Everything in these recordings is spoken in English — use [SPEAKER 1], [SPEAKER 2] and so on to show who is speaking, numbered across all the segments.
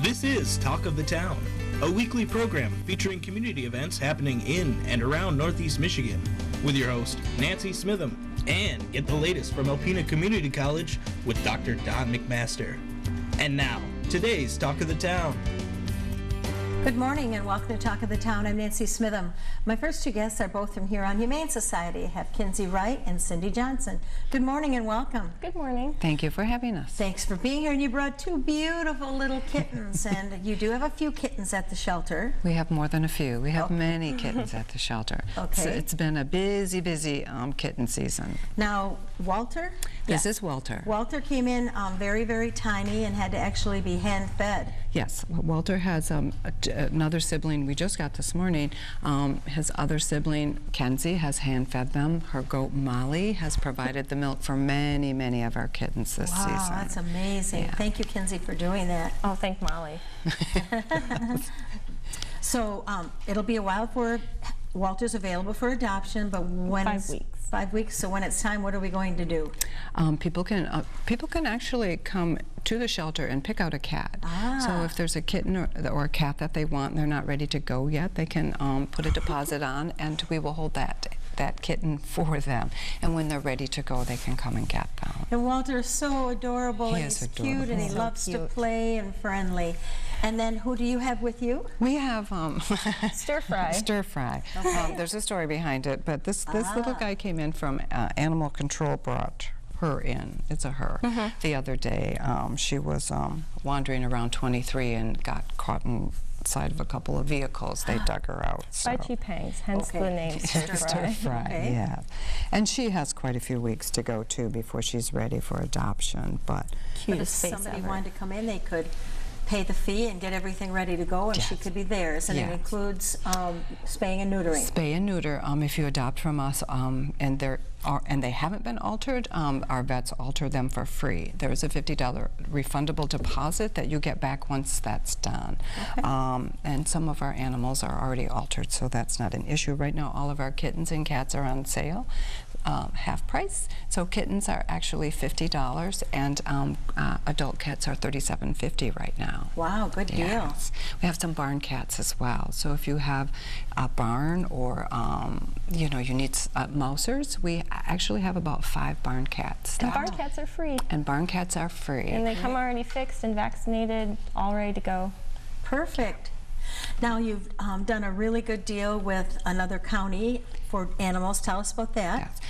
[SPEAKER 1] This is Talk of the Town, a weekly program featuring community events happening in and around Northeast Michigan, with your host, Nancy Smitham, and get the latest from Alpena Community College with Dr. Don McMaster. And now, today's Talk of the Town.
[SPEAKER 2] Good morning and welcome to Talk of the Town. I'm Nancy Smitham. My first two guests are both from Huron Humane Society. I have Kinsey Wright and Cindy Johnson. Good morning and welcome.
[SPEAKER 3] Good morning.
[SPEAKER 4] Thank you for having us.
[SPEAKER 2] Thanks for being here. And you brought two beautiful little kittens, and you do have a few kittens at the shelter.
[SPEAKER 4] We have more than a few. We have many kittens at the shelter.
[SPEAKER 2] Okay.
[SPEAKER 4] So it's been a busy kitten season.
[SPEAKER 2] Now, Walter?
[SPEAKER 4] This is Walter.
[SPEAKER 2] Walter came in very, very tiny and had to actually be hand-fed.
[SPEAKER 4] Yes, Walter has another sibling we just got this morning. His other sibling, Kenzie, has hand-fed them. Her goat, Molly, has provided the milk for many, many of our kittens this season.
[SPEAKER 2] Wow, that's amazing.
[SPEAKER 4] Yeah.
[SPEAKER 2] Thank you, Kenzie, for doing that.
[SPEAKER 3] Oh, thank Molly.
[SPEAKER 2] So it'll be a while before Walter's available for adoption, but when
[SPEAKER 3] 5 weeks.
[SPEAKER 2] 5 weeks. So when it's time, what are we going to do?
[SPEAKER 4] People can actually come to the shelter and pick out a cat. So if there's a kitten or a cat that they want and they're not ready to go yet, they can put a deposit on, and we will hold that kitten for them. And when they're ready to go, they can come and get them.
[SPEAKER 2] And Walter is so adorable.
[SPEAKER 4] He
[SPEAKER 2] and
[SPEAKER 4] is
[SPEAKER 2] he's
[SPEAKER 4] adorable.
[SPEAKER 2] cute and he
[SPEAKER 3] So
[SPEAKER 2] loves to
[SPEAKER 3] cute.
[SPEAKER 2] play and friendly. And then who do you have with you?
[SPEAKER 4] We have
[SPEAKER 3] Stir fry.
[SPEAKER 4] Stir fry. There's a story behind it, but this little guy came in from animal control, brought her in. It's a her. The other day, she was wandering around 23 and got caught inside of a couple of vehicles. They dug her out.
[SPEAKER 3] By Pangs, hence the name Stir Fry.
[SPEAKER 4] Stir fry,
[SPEAKER 2] Okay.
[SPEAKER 4] yeah. And she has quite a few weeks to go too before she's ready for adoption. But
[SPEAKER 2] But if
[SPEAKER 3] Cutest face
[SPEAKER 2] somebody
[SPEAKER 3] ever.
[SPEAKER 2] wanted to come in, they could pay the fee and get everything ready to go, and she
[SPEAKER 4] Yes.
[SPEAKER 2] could be theirs. And it
[SPEAKER 4] Yes.
[SPEAKER 2] includes spaying and neutering.
[SPEAKER 4] spay and neuter, if you adopt from us, and they haven't been altered, our vets alter them for free. There's a $50 refundable deposit that you get back once that's done. And some of our animals are already altered, so that's not an issue. Right now, all of our kittens and cats are on sale, half price. So kittens are actually $50, and adult cats are $37.50 right now.
[SPEAKER 2] Wow, good deal.
[SPEAKER 4] Yes. We have some barn cats as well. So if you have a barn or you need mousers, we actually have about 5 barn cats.
[SPEAKER 3] And barn cats are free.
[SPEAKER 4] And barn cats are free.
[SPEAKER 3] And they come already fixed and vaccinated, all ready to go.
[SPEAKER 2] Perfect. Now you've done a really good deal with another county for animals. Tell us about that.
[SPEAKER 4] Yes.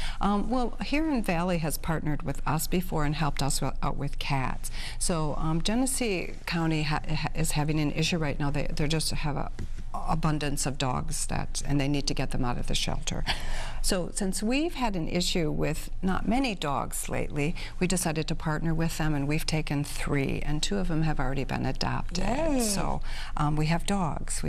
[SPEAKER 4] Well, Huron Valley has partnered with us before and helped us out with cats. So Genesee County is having an issue right now. They just have a abundance of dogs and they need to get them out of the shelter. So since we've had an issue with not many dogs lately, we decided to partner with them, and we've taken 3, and 2 of them have already been adopted.
[SPEAKER 2] Yay.
[SPEAKER 4] So we have dogs.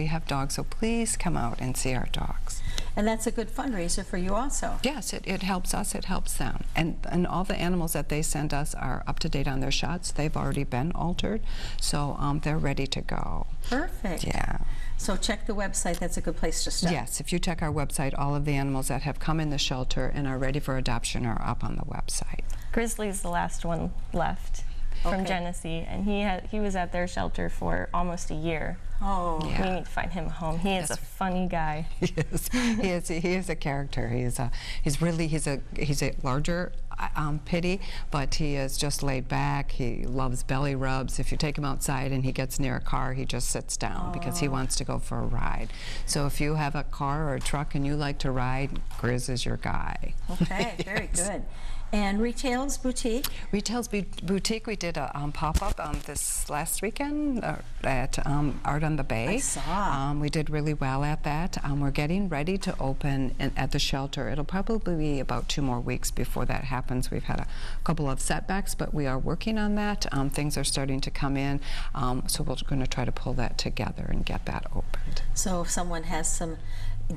[SPEAKER 4] So please come out and see our dogs.
[SPEAKER 2] And that's a good fundraiser for you also.
[SPEAKER 4] Yes, it helps us, it helps them. And all the animals that they send us are up to date on their shots. They've already been altered, so they're ready to go.
[SPEAKER 2] Perfect.
[SPEAKER 4] Yeah.
[SPEAKER 2] So check the website. That's a good place to start.
[SPEAKER 4] Yes, if you check our website, all of the animals that have come in the shelter and are ready for adoption are up on the website.
[SPEAKER 3] Grizzly's the last one left from
[SPEAKER 2] Okay.
[SPEAKER 3] Genesee, and he was at their shelter for almost a year.
[SPEAKER 2] Oh.
[SPEAKER 4] Yeah.
[SPEAKER 3] We need to find him a home. He is
[SPEAKER 4] Yes.
[SPEAKER 3] a funny guy.
[SPEAKER 4] Yes, he is a character. He's a larger pitty, but he is just laid back. He loves belly rubs. If you take him outside and he gets near a car, he just sits down because he wants to go for a ride. So if you have a car or a truck and you like to ride, Grizz is your guy.
[SPEAKER 2] Okay, very good. And Retail's Boutique?
[SPEAKER 4] Retail's Boutique, we did a pop-up this last weekend at Art on the Bay.
[SPEAKER 2] I saw.
[SPEAKER 4] We did really well at that. We're getting ready to open at the shelter. It'll probably be about 2 more weeks before that happens. We've had a couple of setbacks, but we are working on that. Things are starting to come in, so we're going to try to pull that together and get that opened.
[SPEAKER 2] So if someone has some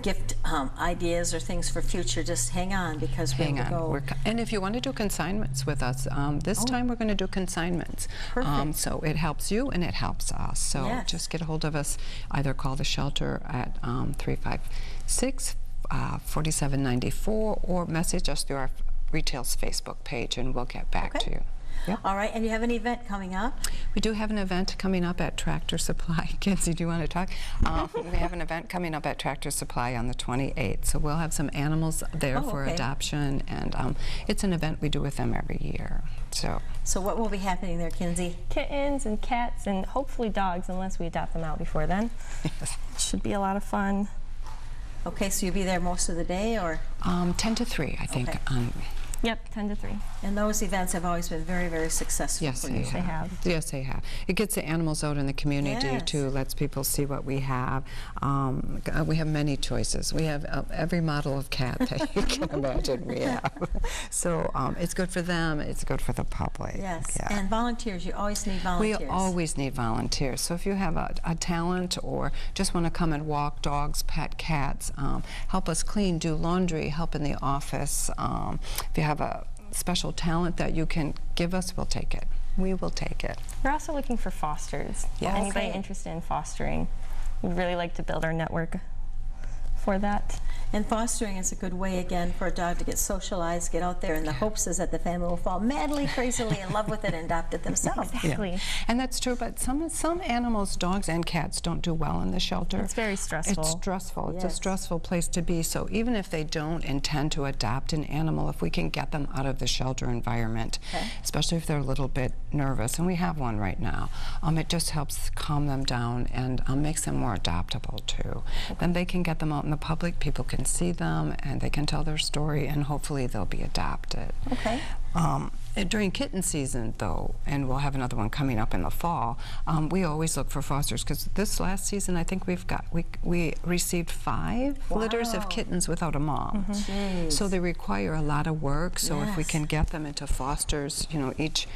[SPEAKER 2] gift ideas or things for future, just hang on, because
[SPEAKER 4] Hang
[SPEAKER 2] we'll
[SPEAKER 4] on.
[SPEAKER 2] go.
[SPEAKER 4] And if you want to do consignments with us, this time we're going to do consignments.
[SPEAKER 2] Perfect.
[SPEAKER 4] So it helps you and it helps us. So
[SPEAKER 2] Yes.
[SPEAKER 4] just get a hold of us. Either call the shelter at 356-4794 or message us through our Retail's Facebook page, and we'll get back to you. Yep.
[SPEAKER 2] All right, and you have an event coming up?
[SPEAKER 4] We do have an event coming up at Tractor Supply. Kinsey, do you want to talk? We have an event coming up at Tractor Supply on the 28th. So we'll have some animals there for adoption, and it's an event we do with them every year.
[SPEAKER 2] So what will be happening there, Kinsey?
[SPEAKER 3] Kittens and cats and hopefully dogs, unless we adopt them out before then.
[SPEAKER 4] Yes.
[SPEAKER 3] Should be a lot of fun.
[SPEAKER 2] Okay, so you'll be there most of the day, or?
[SPEAKER 4] 10 to 3, I think.
[SPEAKER 2] Okay.
[SPEAKER 3] Yep, 10 to 3.
[SPEAKER 2] And those events have always been very, very successful
[SPEAKER 4] Yes,
[SPEAKER 2] for you.
[SPEAKER 3] They have.
[SPEAKER 4] Yes, they have. It gets the animals out in the community
[SPEAKER 2] Yes.
[SPEAKER 4] too, lets people see what we have. We have many choices. We have every model of cat that you can imagine we have. So it's good for them, it's good for the public.
[SPEAKER 2] Yes,
[SPEAKER 4] Yeah.
[SPEAKER 2] and volunteers, you always need volunteers.
[SPEAKER 4] We always need volunteers. So if you have a talent or just want to come and walk dogs, pet cats, help us clean, do laundry, help in the office. If you have a special talent that you can give us, we'll take it. We will take it.
[SPEAKER 3] We're also looking for fosters.
[SPEAKER 4] Yes.
[SPEAKER 3] Anybody
[SPEAKER 2] Okay.
[SPEAKER 3] interested in fostering? We'd really like to build our network for that.
[SPEAKER 2] And fostering is a good way, again, for a dog to get socialized, get out there, and the hopes is that the family will fall madly, crazily in love with it and adopt it themselves.
[SPEAKER 3] Exactly.
[SPEAKER 4] And that's true, but some animals, dogs and cats, don't do well in the shelter.
[SPEAKER 3] It's very stressful.
[SPEAKER 4] It's stressful. It's a
[SPEAKER 2] Yes.
[SPEAKER 4] stressful place to be. So even if they don't intend to adopt an animal, if we can get them out of the shelter environment,
[SPEAKER 2] Okay.
[SPEAKER 4] especially if they're a little bit nervous, and we have one right now, it just helps calm them down and makes them more adoptable too. Then they can get them out in the public, people can see them, and they can tell their story, and hopefully they'll be adopted.
[SPEAKER 2] Okay.
[SPEAKER 4] During kitten season, though, and we'll have another one coming up in the fall, we always look for fosters, because this last season I think we received 5 litters of
[SPEAKER 2] Wow.
[SPEAKER 4] kittens without a mom.
[SPEAKER 2] Jeez.
[SPEAKER 4] So they require a lot of work. So if we
[SPEAKER 2] Yes.
[SPEAKER 4] can get them into fosters, you know, each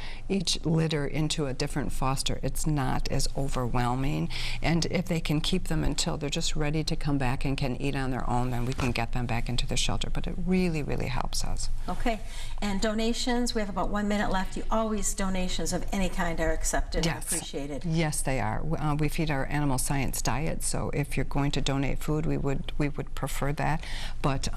[SPEAKER 4] litter into a different foster, it's not as overwhelming. And if they can keep them until they're just ready to come back and can eat on their own, then we can get them back into the shelter. But it really, really helps us.
[SPEAKER 2] Okay, and donations, we have about 1 minute left. You always, donations of any kind are accepted and
[SPEAKER 4] Yes.
[SPEAKER 2] appreciated.
[SPEAKER 4] Yes, they are. We feed our animal science diet, so if you're going to donate food, we would prefer that. But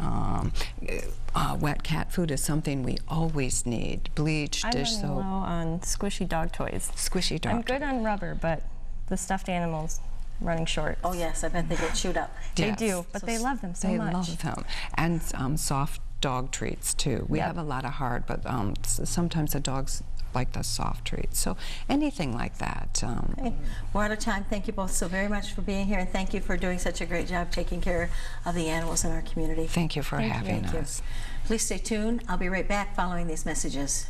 [SPEAKER 4] wet cat food is something we always need. Bleach,
[SPEAKER 3] I'm
[SPEAKER 4] dish
[SPEAKER 3] running low
[SPEAKER 4] soap,
[SPEAKER 3] on squishy dog toys.
[SPEAKER 4] squishy dog.
[SPEAKER 3] I'm good on rubber, but the stuffed animals running short.
[SPEAKER 2] Oh yes, I bet they get chewed up.
[SPEAKER 3] They
[SPEAKER 4] Yes.
[SPEAKER 3] do, but they love them so
[SPEAKER 4] They
[SPEAKER 3] much.
[SPEAKER 4] love them. And soft dog treats too. We
[SPEAKER 3] Yep.
[SPEAKER 4] have a lot of hard, but sometimes the dogs like the soft treats. So anything like that.
[SPEAKER 2] Okay. We're out of time. Thank you both so very much for being here, and thank you for doing such a great job taking care of the animals in our community.
[SPEAKER 4] Thank you for
[SPEAKER 3] Thank you.
[SPEAKER 4] having
[SPEAKER 2] Thank you.
[SPEAKER 4] us.
[SPEAKER 2] Please stay tuned. I'll be right back following these messages.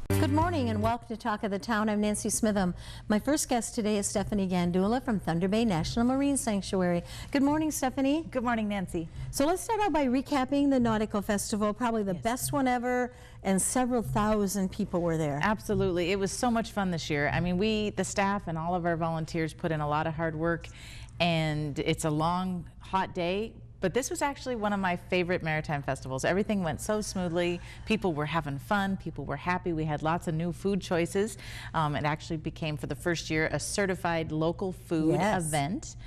[SPEAKER 2] Good morning and welcome to Talk of the Town. I'm Nancy Smitham. My first guest today is Stephanie Gandula from Thunder Bay National Marine Sanctuary. Good morning, Stephanie.
[SPEAKER 5] Good morning, Nancy.
[SPEAKER 2] So let's start out by recapping the Nautical Festival, probably the best one ever, and several thousand people were there.
[SPEAKER 5] Absolutely. It was so much fun this year. I mean, the staff and all of our volunteers put in a lot of hard work, and it's a long, hot day. But this was actually one of my favorite maritime festivals. Everything went so smoothly. People were having fun. People were happy. We had lots of new food choices. It actually became, for the first year, a certified local food event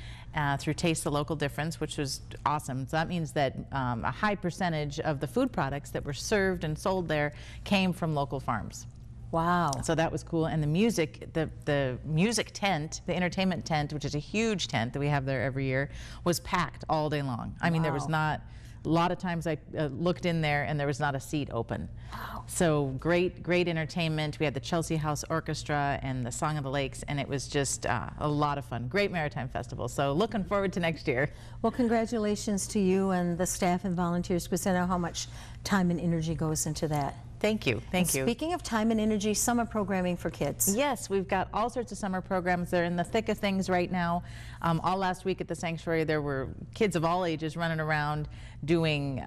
[SPEAKER 5] through Taste the Local Difference, which was awesome. So that means that a high percentage of the food products that were served and sold there came from local farms.
[SPEAKER 2] Wow.
[SPEAKER 5] So that was cool. And the music, the music tent, the entertainment tent, which is a huge tent that we have there every year, was packed all day long. I mean, there was not, a lot of times I looked in there and there was not a seat open. Wow. So great entertainment. We had the Chelsea House Orchestra and the Song of the Lakes, and it was just a lot of fun. Great maritime festival. So looking forward to next year.
[SPEAKER 2] Well, congratulations to you and the staff and volunteers, because I know how much time and energy goes into that.
[SPEAKER 5] Thank you. Thank you.
[SPEAKER 2] Speaking of time and energy, summer programming for kids.
[SPEAKER 5] Yes, we've got all sorts of summer programs. They're in the thick of things right now. All last week at the sanctuary, there were kids of all ages running around doing,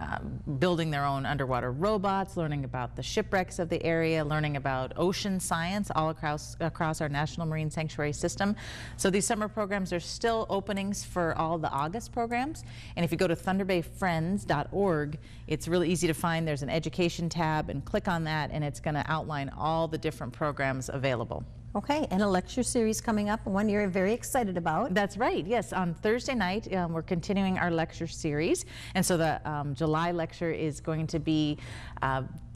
[SPEAKER 5] building their own underwater robots, learning about the shipwrecks of the area, learning about ocean science all across our National Marine Sanctuary system. So these summer programs are still openings for all the August programs. And if you go to thunderbayfriends.org, it's really easy to find. There's an education tab, and click on that, and it's going to outline all the different programs available.
[SPEAKER 2] Okay, and a lecture series coming up, one you're very excited about.
[SPEAKER 5] That's right, yes. On Thursday night, we're continuing our lecture series. And so the July lecture is going to be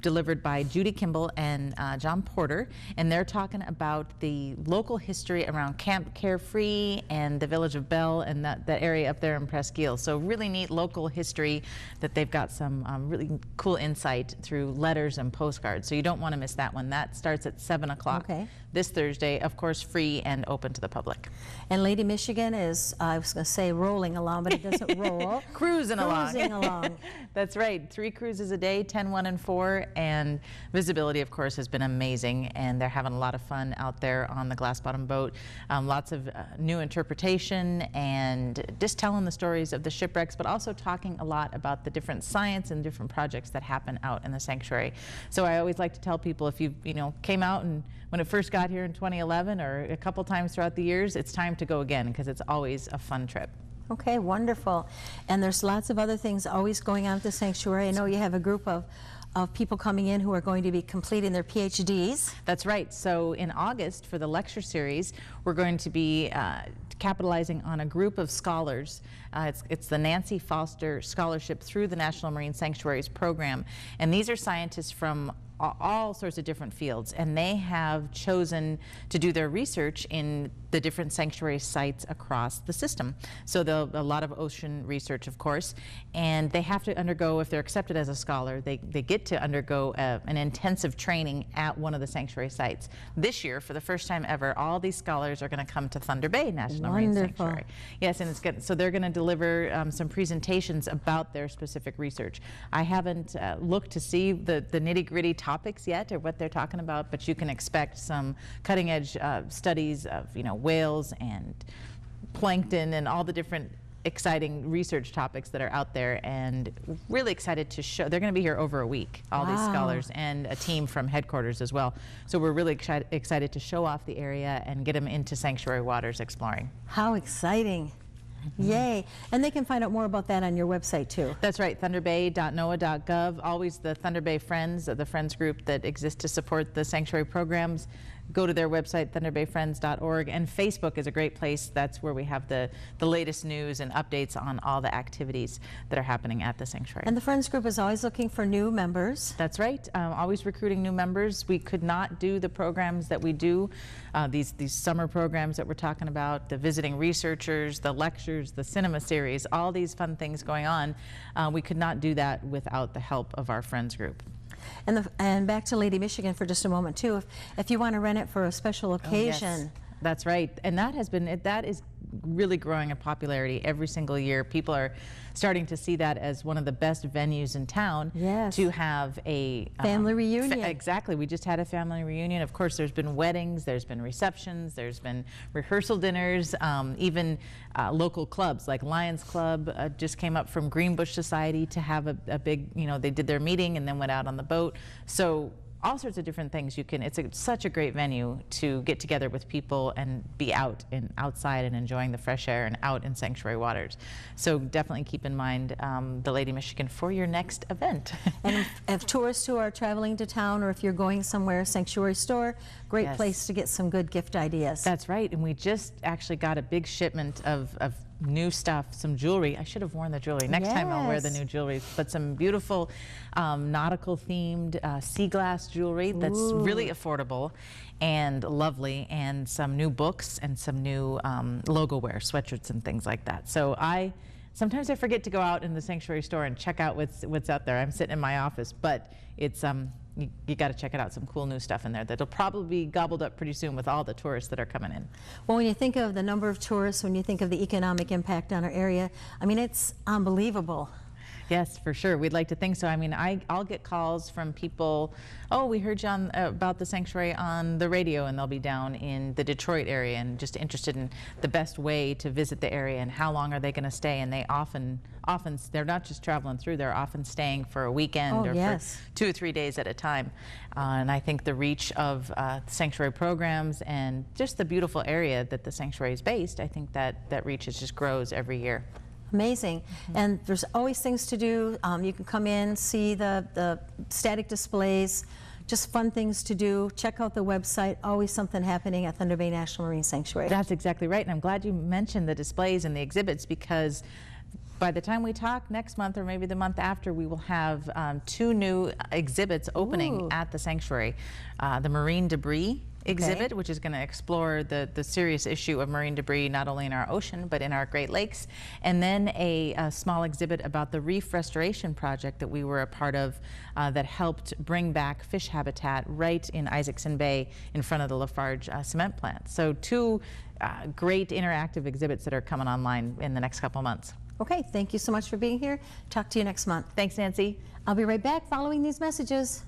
[SPEAKER 5] delivered by Judy Kimball and John Porter, and they're talking about the local history around Camp Carefree and the village of Bell and that area up there in Presque Isle. So really neat local history that they've got some really cool insight through letters and postcards. So you don't want to miss that one. That starts at 7 o'clock this Thursday, of course free and open to the public.
[SPEAKER 2] And Lady Michigan is, I was going to say rolling along, but it doesn't roll.
[SPEAKER 5] Cruising along.
[SPEAKER 2] along.
[SPEAKER 5] That's right. 3 cruises a day, 10, 1, and 4. And visibility, of course, has been amazing. And they're having a lot of fun out there on the glass bottom boat. Lots of new interpretation and just telling the stories of the shipwrecks, but also talking a lot about the different science and different projects that happen out in the sanctuary. So I always like to tell people, if you came out and when it first got here in 2011 or a couple times throughout the years, it's time to go again, because it's always a fun trip.
[SPEAKER 2] Okay, wonderful. And there's lots of other things always going on at the sanctuary. I know you have a group of people coming in who are going to be completing their PhDs.
[SPEAKER 5] That's right. So in August, for the lecture series, we're going to be capitalizing on a group of scholars. It's the Nancy Foster Scholarship through the National Marine Sanctuaries program. And these are scientists from all sorts of different fields, and they have chosen to do their research in the different sanctuary sites across the system. So a lot of ocean research, of course, and they have to undergo, if they're accepted as a scholar, they get to undergo an intensive training at one of the sanctuary sites. This year, for the first time ever, all these scholars are going to come to Thunder Bay National Marine Sanctuary. Yes, and it's good. So they're going to deliver some presentations about their specific research. I haven't looked to see the nitty-gritty topics yet, or what they're talking about, but you can expect some cutting-edge studies of whales and plankton and all the different exciting research topics that are out there, and really excited to show. They're going to be here over a week, all these scholars, and a team from headquarters as well. So we're really excited to show off the area and get them into sanctuary waters exploring.
[SPEAKER 2] How exciting. Yay. And they can find out more about that on your website too.
[SPEAKER 5] That's right, thunderbay.noaa.gov. Always the Thunder Bay Friends, the Friends group that exists to support the sanctuary programs. Go to their website, thunderbayfriends.org, and Facebook is a great place. That's where we have the latest news and updates on all the activities that are happening at the sanctuary.
[SPEAKER 2] And the Friends group is always looking for new members.
[SPEAKER 5] That's right, always recruiting new members. We could not do the programs that we do, these summer programs that we're talking about, the visiting researchers, the lectures, the cinema series, all these fun things going on. We could not do that without the help of our Friends group.
[SPEAKER 2] And back to Lady Michigan for just a moment too. If you want to rent it for a special occasion.
[SPEAKER 5] Oh, yes. That's right, and that is really growing in popularity every single year. People are starting to see that as one of the best venues in town to have a
[SPEAKER 2] family reunion.
[SPEAKER 5] Exactly, we just had a family reunion. Of course, there's been weddings, there's been receptions, there's been rehearsal dinners, even local clubs like Lions Club just came up from Greenbush Society to have a big, they did their meeting and then went out on the boat. So all sorts of different things. It's such a great venue to get together with people and be outside and enjoying the fresh air and out in sanctuary waters. So definitely keep in mind the Lady Michigan for your next event.
[SPEAKER 2] And if tourists who are traveling to town, or if you're going somewhere, sanctuary store, great place to get some good gift ideas.
[SPEAKER 5] That's right, and we just actually got a big shipment of new stuff, some jewelry. I should have worn the jewelry. Next time I'll wear the new jewelry, but some beautiful nautical themed sea glass jewelry that's really affordable and lovely, and some new books and some new logo wear, sweatshirts and things like that. So sometimes I forget to go out in the sanctuary store and check out what's out there. I'm sitting in my office, but it's you got to check it out. Some cool new stuff in there that'll probably be gobbled up pretty soon with all the tourists that are coming in.
[SPEAKER 2] Well, when you think of the number of tourists, when you think of the economic impact on our area, I mean, it's unbelievable.
[SPEAKER 5] Yes, for sure. We'd like to think so. I mean, I'll get calls from people, oh, we heard you about the sanctuary on the radio, and they'll be down in the Detroit area and just interested in the best way to visit the area and how long are they going to stay. And they often, they're not just traveling through, they're often staying for a weekend or for 2 or 3 days at a time. And I think the reach of sanctuary programs and just the beautiful area that the sanctuary is based, I think that reach just grows every year.
[SPEAKER 2] Amazing. And there's always things to do. You can come in, see the static displays, just fun things to do. Check out the website. Always something happening at Thunder Bay National Marine Sanctuary.
[SPEAKER 5] That's exactly right. And I'm glad you mentioned the displays and the exhibits, because By the time we talk next month or maybe the month after, we will have 2 new exhibits opening at the sanctuary. The marine debris exhibit, which is going to explore the serious issue of marine debris not only in our ocean but in our Great Lakes, and then a small exhibit about the reef restoration project that we were a part of that helped bring back fish habitat right in Isaacson Bay in front of the Lafarge cement plant. So 2 great interactive exhibits that are coming online in the next couple months.
[SPEAKER 2] Okay, thank you so much for being here. Talk to you next month.
[SPEAKER 5] Thanks, Nancy.
[SPEAKER 2] I'll be right back following these messages.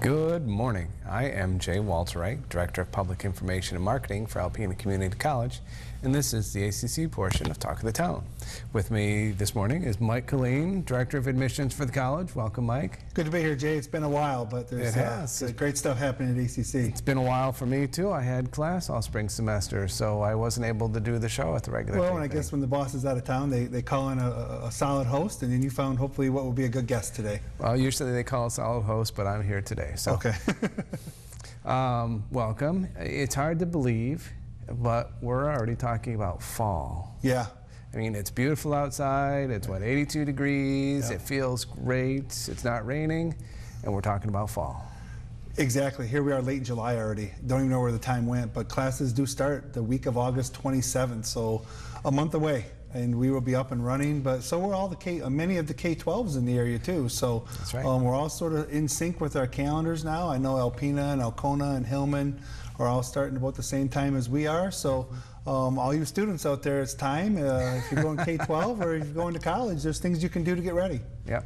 [SPEAKER 6] Good morning. I am Jay Walterreich, Director of Public Information and Marketing for Alpena Community College, and this is the ACC portion of Talk of the Town. With me this morning is Mike Colleen, Director of Admissions for the college. Welcome, Mike.
[SPEAKER 7] Good to be here, Jay. It's been a while, but there's great stuff happening at ACC.
[SPEAKER 6] It's been a while for me, too. I had class all spring semester, so I wasn't able to do the show at the regular
[SPEAKER 7] Well,
[SPEAKER 6] date
[SPEAKER 7] and I guess when the boss is out of town, they call in a solid host, and then you found hopefully what will be a good guest today.
[SPEAKER 6] Well, usually they call a solid host, but I'm here today. So.
[SPEAKER 7] Okay.
[SPEAKER 6] Welcome. It's hard to believe, but we're already talking about fall.
[SPEAKER 7] Yeah.
[SPEAKER 6] I mean, it's beautiful outside. It's, 82 degrees.
[SPEAKER 7] Yeah.
[SPEAKER 6] It feels great. It's not raining, and we're talking about fall.
[SPEAKER 7] Exactly. Here we are late in July already. Don't even know where the time went, but classes do start the week of August 27th, so a month away. And we will be up and running, but so we're all many of the K-12s in the area too. So
[SPEAKER 6] that's right.
[SPEAKER 7] We're all sort of in sync with our calendars now. I know Alpena and Alcona and Hillman are all starting about the same time as we are. So all you students out there, it's time. If you're going K-12 or if you're going to college, there's things you can do to get ready.
[SPEAKER 6] Yep.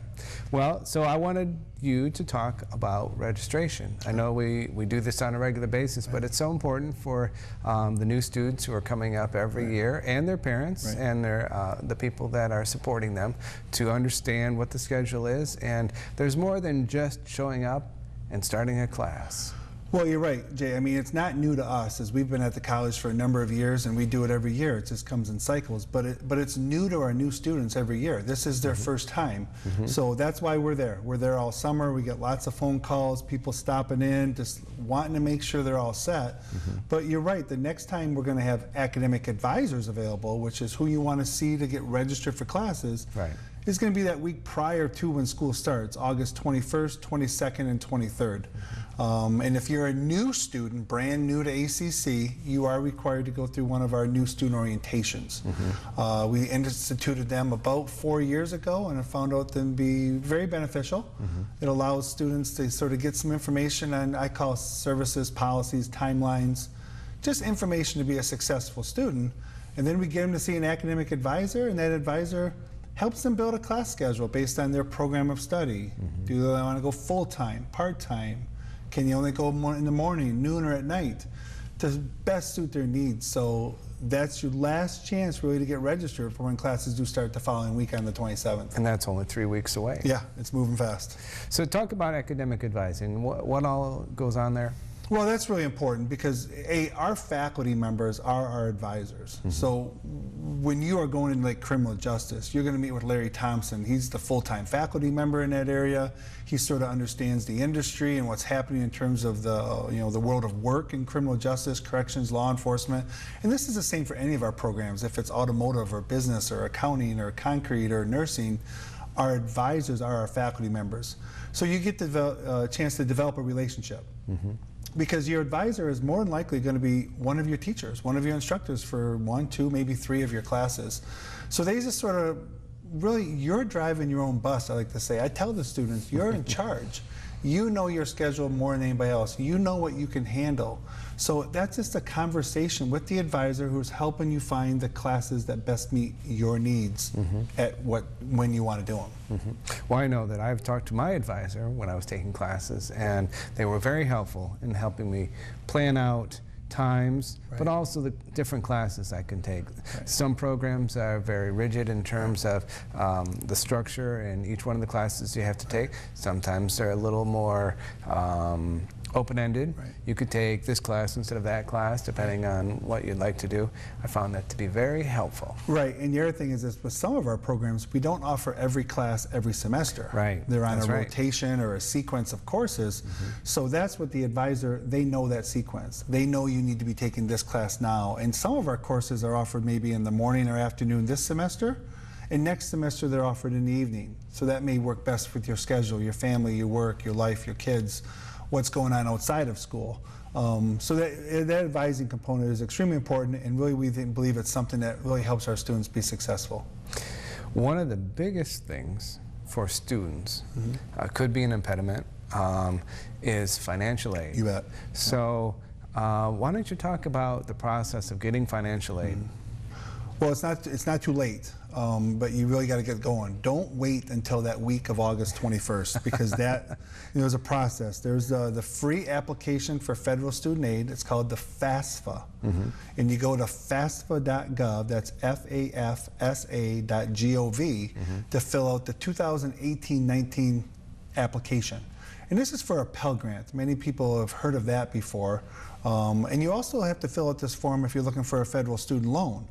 [SPEAKER 6] Well, so I wanted you to talk about registration. I know we do this on a regular basis, but it's so important for the new students who are coming up every year, and their parents, and the people that are supporting them, to understand what the schedule is. And there's more than just showing up and starting a class.
[SPEAKER 7] Well, you're right, Jay. I mean, it's not new to us, as we've been at the college for a number of years, and we do it every year. It just comes in cycles. But it's new to our new students every year. This is their first time. So that's why we're there. We're there all summer. We get lots of phone calls, people stopping in, just wanting to make sure they're all set. But you're right. The next time we're going to have academic advisors available, which is who you want to see to get registered for classes.
[SPEAKER 6] Right.
[SPEAKER 7] It's going to be that week prior to when school starts, August 21st, 22nd, and 23rd. And if you're a new student, brand new to ACC, you are required to go through one of our new student orientations. We instituted them about 4 years ago, and I found out them to be very beneficial. It allows students to sort of get some information on, I call services, policies, timelines, just information to be a successful student. And then we get them to see an academic advisor, and that advisor helps them build a class schedule based on their program of study. Do they want to go full-time, part-time? Can you only go in the morning, noon, or at night? To best suit their needs. So that's your last chance really to get registered for when classes do start the following week on the 27th.
[SPEAKER 6] And that's only 3 weeks away.
[SPEAKER 7] Yeah, it's moving fast.
[SPEAKER 6] So talk about academic advising. What all goes on there?
[SPEAKER 7] Well, that's really important because our faculty members are our advisors. So when you are going into like criminal justice, you're going to meet with Larry Thompson. He's the full-time faculty member in that area. He sort of understands the industry and what's happening in terms of the the world of work in criminal justice, corrections, law enforcement. And this is the same for any of our programs. If it's automotive or business or accounting or concrete or nursing, our advisors are our faculty members. So you get a chance to develop a relationship. Because your advisor is more than likely going to be one of your teachers, one of your instructors for 1, 2, maybe 3 of your classes. So they just sort of, really, you're driving your own bus, I like to say. I tell the students, you're in charge. You know your schedule more than anybody else. You know what you can handle. So that's just a conversation with the advisor who's helping you find the classes that best meet your needs at when you want to do them.
[SPEAKER 6] Well, I know that I've talked to my advisor when I was taking classes, and they were very helpful in helping me plan out times, but also the different classes I can take. Some programs are very rigid in terms of the structure and each one of the classes you have to take. Sometimes they're a little more open-ended. You could take this class instead of that class, depending on what you'd like to do. I found that to be very helpful.
[SPEAKER 7] Right, and the other thing is with some of our programs, we don't offer every class every semester.
[SPEAKER 6] Right.
[SPEAKER 7] They're on a rotation or a sequence of courses. So that's what the advisor, they know that sequence. They know you need to be taking this class now. And some of our courses are offered maybe in the morning or afternoon this semester, And next semester they're offered in the evening. So that may work best with your schedule, your family, your work, your life, your kids, what's going on outside of school. So that advising component is extremely important, and really we believe it's something that really helps our students be successful.
[SPEAKER 6] One of the biggest things for students, could be an impediment, is financial aid.
[SPEAKER 7] You bet.
[SPEAKER 6] So why don't you talk about the process of getting financial aid?
[SPEAKER 7] Well, it's not too late, but you really got to get going. Don't wait until that week of August 21st, because that, there's a process. There's the free application for federal student aid. It's called the FAFSA, and you go to FAFSA.gov. That's FAFSA.gov to fill out the 2018-19 application. And this is for a Pell Grant. Many people have heard of that before. And you also have to fill out this form if you're looking for a federal student loan.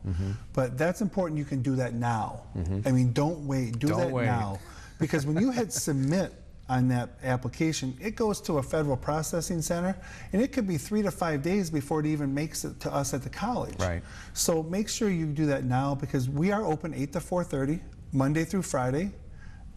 [SPEAKER 7] But that's important. You can do that now. I mean, don't wait. Do that now. Because when you hit submit on that application, it goes to a federal processing center, and it could be 3 to 5 days before it even makes it to us at the college.
[SPEAKER 6] Right.
[SPEAKER 7] So make sure you do that now, because we are open 8 to 4:30, Monday through Friday.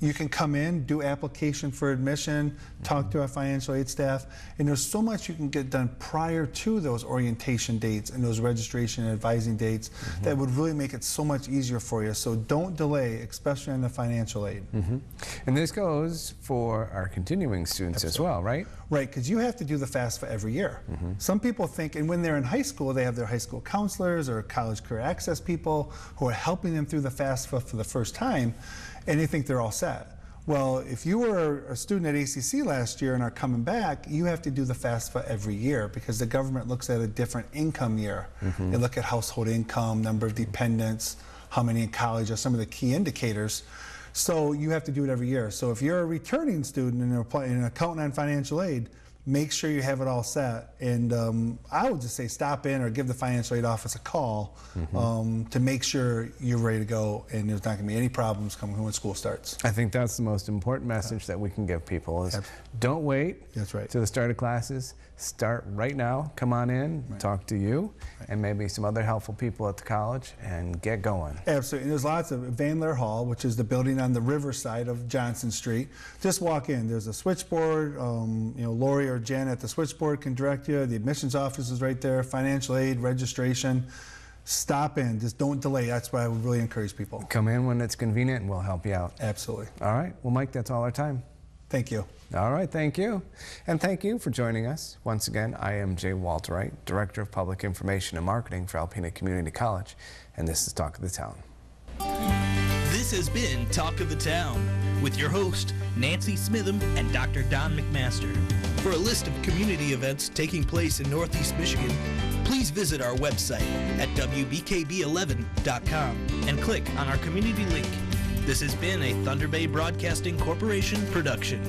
[SPEAKER 7] You can come in, do application for admission, talk to our financial aid staff, and there's so much you can get done prior to those orientation dates and those registration and advising dates that would really make it so much easier for you. So don't delay, especially on the financial aid.
[SPEAKER 6] And this goes for our continuing students as well, right?
[SPEAKER 7] Right, because you have to do the FAFSA every year. Some people think, and when they're in high school, they have their high school counselors or college career access people who are helping them through the FAFSA for the first time, and they think they're all set. Well, if you were a student at ACC last year and are coming back, you have to do the FAFSA every year, because the government looks at a different income year. They look at household income, number of dependents, how many in college are some of the key indicators. So you have to do it every year. So if you're a returning student and an accountant on financial aid, make sure you have it all set. And I would just say stop in or give the financial aid office a call to make sure you're ready to go and there's not going to be any problems coming when school starts.
[SPEAKER 6] I think that's the most important message that we can give people is don't wait to the start of classes. Start right now. Come on in, talk to you, and maybe some other helpful people at the college, and get going.
[SPEAKER 7] Absolutely. And there's lots of Van Laer Hall, which is the building on the river side of Johnson Street. Just walk in. There's a switchboard. Lori or Jen at the switchboard can direct you. The admissions office is right there. Financial aid, registration. Stop in. Just don't delay. That's what I would really encourage people.
[SPEAKER 6] Come in when it's convenient, and we'll help you out.
[SPEAKER 7] Absolutely.
[SPEAKER 6] All right. Well, Mike, that's all our time.
[SPEAKER 7] Thank you.
[SPEAKER 6] All right, thank you. And thank you for joining us. Once again, I am Jay Walterite, Director of Public Information and Marketing for Alpena Community College, and this is Talk of the Town.
[SPEAKER 1] This has been Talk of the Town with your host, Nancy Smitham and Dr. Don McMaster. For a list of community events taking place in Northeast Michigan, please visit our website at wbkb11.com and click on our community link. This has been a Thunder Bay Broadcasting Corporation production.